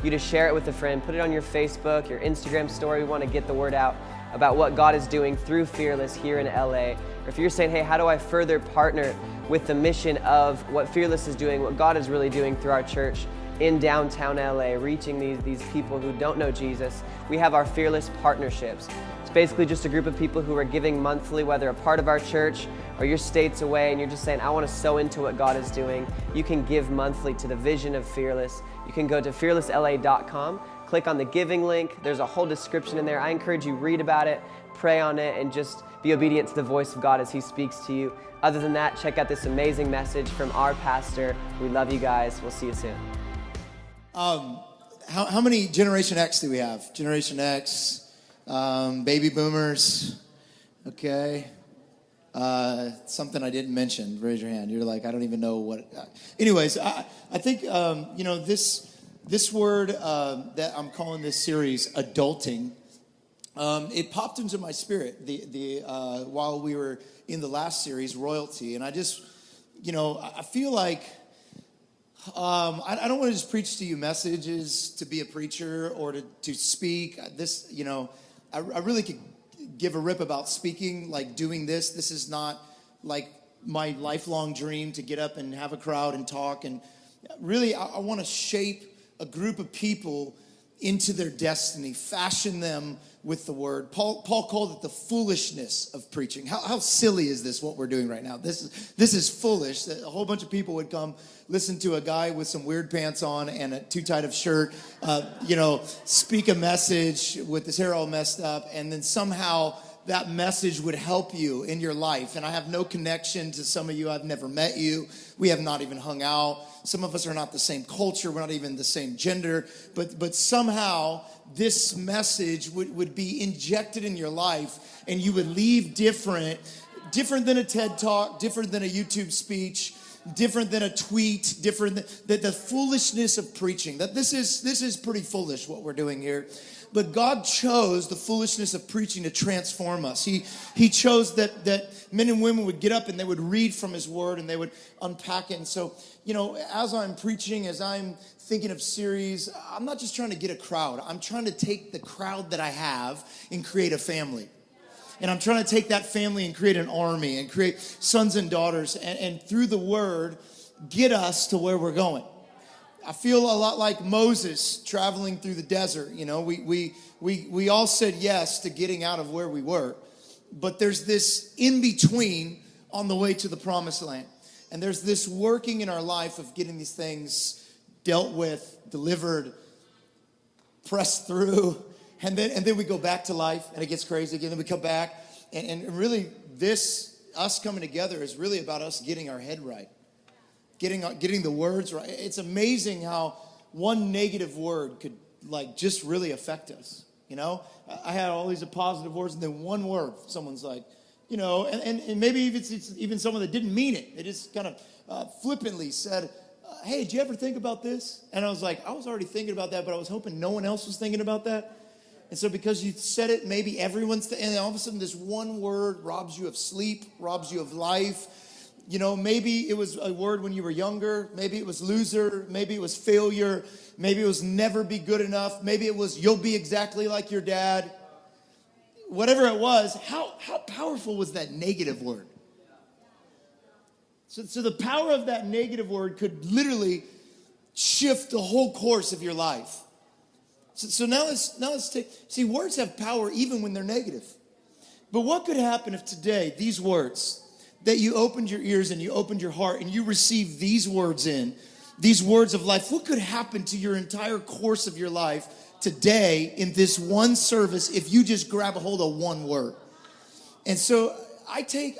you to share it with a friend. Put it on your Facebook, your Instagram story. We want to get the word out about what God is doing through Fearless here in LA. Or if you're saying, hey, how do I further partner with the mission of what Fearless is doing, what God is really doing through our church in downtown LA, reaching these people who don't know Jesus, we have our Fearless Partnerships. It's basically just a group of people who are giving monthly, whether a part of our church or you're states away and you're just saying, I want to sow into what God is doing. You can give monthly to the vision of Fearless. You can go to fearlessla.com, click on the giving link. There's a whole description in there. I encourage you, read about it, pray on it, and just be obedient to the voice of God as He speaks to you. Other than that, check out this amazing message from our pastor. We love you guys. We'll see you soon. How many Generation X do we have? Generation X, baby boomers, okay. Something I didn't mention, raise your hand. You're like, I don't even know what. Anyways, I think, this word that I'm calling this series, adulting, it popped into my spirit while we were in the last series, royalty. And I just, I feel like, I don't want to just preach to you messages to be a preacher or to speak. This, I really could give a rip about speaking, like doing this. This is not like my lifelong dream to get up and have a crowd and talk. And really, I want to shape a group of people into their destiny, fashion them with the word. Paul called it the foolishness of preaching. How silly is this, what we're doing right now? This is foolish. A whole bunch of people would come listen to a guy with some weird pants on and a too tight of shirt, speak a message with his hair all messed up, and then somehow that message would help you in your life. And I have no connection to some of you. I've never met you. We have not even hung out. Some of us are not the same culture. We're not even the same gender. But somehow this message would be injected in your life, and you would leave different than a TED Talk, different than a YouTube speech, different than a tweet, different than the foolishness of preaching. That this is pretty foolish what we're doing here. But God chose the foolishness of preaching to transform us. He chose that men and women would get up and they would read from His word and they would unpack it. And so, as I'm preaching, as I'm thinking of series, I'm not just trying to get a crowd. I'm trying to take the crowd that I have and create a family. And I'm trying to take that family and create an army and create sons and daughters and through the word, get us to where we're going. I feel a lot like Moses traveling through the desert. We all said yes to getting out of where we were, but there's this in between on the way to the promised land. And there's this working in our life of getting these things dealt with, delivered, pressed through, and then we go back to life and it gets crazy again. Then we come back and really us coming together is really about us getting our head right. Getting the words right. It's amazing how one negative word could just really affect us. I had all these positive words and then one word, someone's like, and maybe it's even someone that didn't mean it. They just kind of flippantly said, hey, did you ever think about this? And I was like, I was already thinking about that, but I was hoping no one else was thinking about that. And so because you said it, maybe everyone's, and all of a sudden this one word robs you of sleep, robs you of life. Maybe it was a word when you were younger. Maybe it was loser. Maybe it was failure. Maybe it was never be good enough. Maybe it was you'll be exactly like your dad. Whatever it was, how powerful was that negative word? So the power of that negative word could literally shift the whole course of your life. So now let's take, words have power even when they're negative. But what could happen if today these words, that you opened your ears and you opened your heart and you received these words these words of life, what could happen to your entire course of your life today in this one service if you just grab a hold of one word? And so I take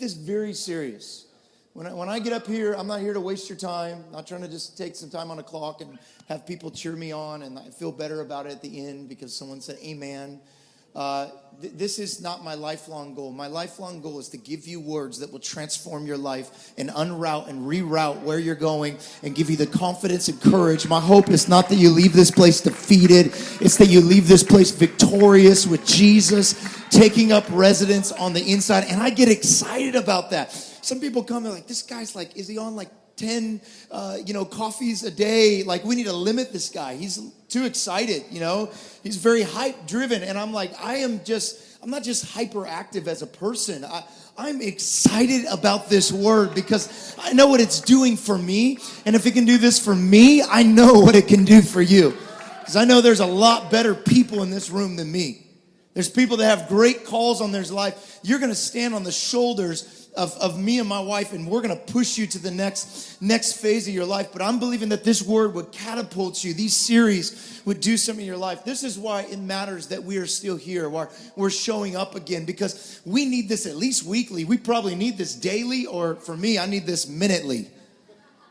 this very serious. When I get up here, I'm not here to waste your time. I'm not trying to just take some time on a clock and have people cheer me on and I feel better about it at the end because someone said amen. This is not my lifelong goal. My lifelong goal is to give you words that will transform your life and unroute and reroute where you're going and give you the confidence and courage. My hope is not that you leave this place defeated. It's that you leave this place victorious with Jesus taking up residence on the inside. And I get excited about that. Some people come, they're like, this guy's like, is he on like 10, coffees a day. Like, we need to limit this guy. He's too excited, He's very hype driven. And I'm like, I'm not just hyperactive as a person. I'm excited about this word because I know what it's doing for me. And if it can do this for me, I know what it can do for you. Because I know there's a lot better people in this room than me. There's people that have great calls on their life. You're going to stand on the shoulders of me and my wife, and we're going to push you to the next phase of your life. But I'm believing that this word would catapult you. These series would do something in your life. This is why it matters that we are still here, why we're showing up again, because we need this at least weekly. We probably need this daily, or for me, I need this minutely.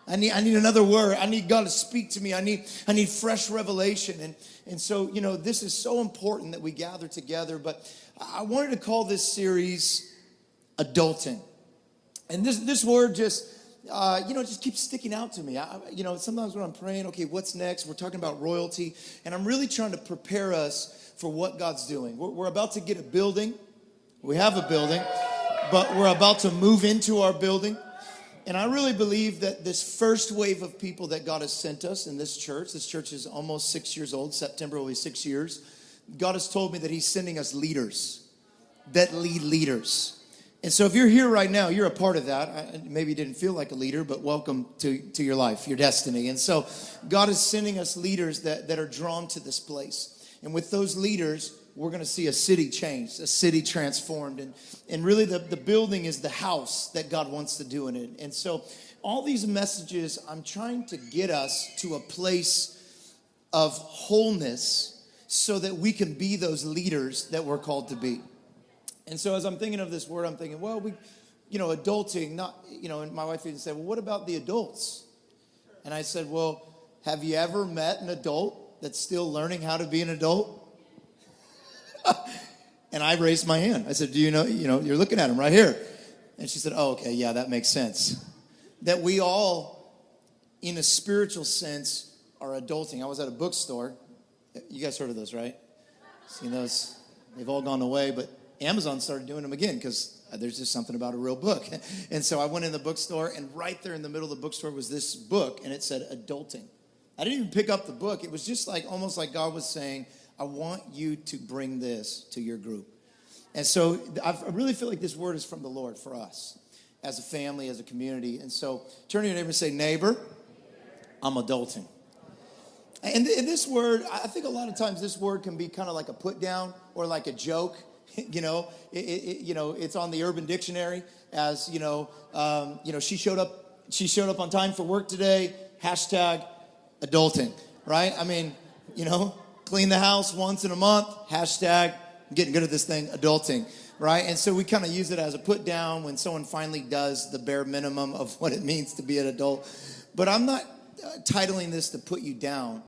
I need another word. I need God to speak to me. I need fresh revelation. And so, this is so important that we gather together. But I wanted to call this series Adulting. And this word just keeps sticking out to me. Sometimes when I'm praying, okay, what's next? We're talking about royalty. And I'm really trying to prepare us for what God's doing. We're about to get a building. We have a building, but we're about to move into our building. And I really believe that this first wave of people that God has sent us in this church is almost 6 years old. September will be 6 years. God has told me that he's sending us leaders that lead leaders. And so if you're here right now, you're a part of that. Maybe you didn't feel like a leader, but welcome to your life, your destiny. And so God is sending us leaders that are drawn to this place. And with those leaders, we're going to see a city changed, a city transformed. And really the building is the house that God wants to do in it. And so all these messages, I'm trying to get us to a place of wholeness so that we can be those leaders that we're called to be. And so as I'm thinking of this word, I'm thinking, well, adulting, and my wife even said, well, what about the adults? And I said, well, have you ever met an adult that's still learning how to be an adult? And I raised my hand. I said, do you know, you're looking at him right here. And she said, oh, okay, yeah, that makes sense. That we all, in a spiritual sense, are adulting. I was at a bookstore. You guys heard of those, right? Seen those? They've all gone away, but Amazon started doing them again because there's just something about a real book. And so I went in the bookstore, and right there in the middle of the bookstore was this book, and it said adulting. I didn't even pick up the book. It was just almost like God was saying, I want you to bring this to your group. And so I really feel like this word is from the Lord for us as a family, as a community. And so turn to your neighbor and say, neighbor, I'm adulting. And this word, I think a lot of times this word can be kind of like a put down or like a joke. It's on the Urban Dictionary as, she showed up on time for work today, #adulting, right? I mean, clean the house once in a month, I'm getting good at this thing, adulting, right? And so we kind of use it as a put down when someone finally does the bare minimum of what it means to be an adult. But I'm not titling this to put you down.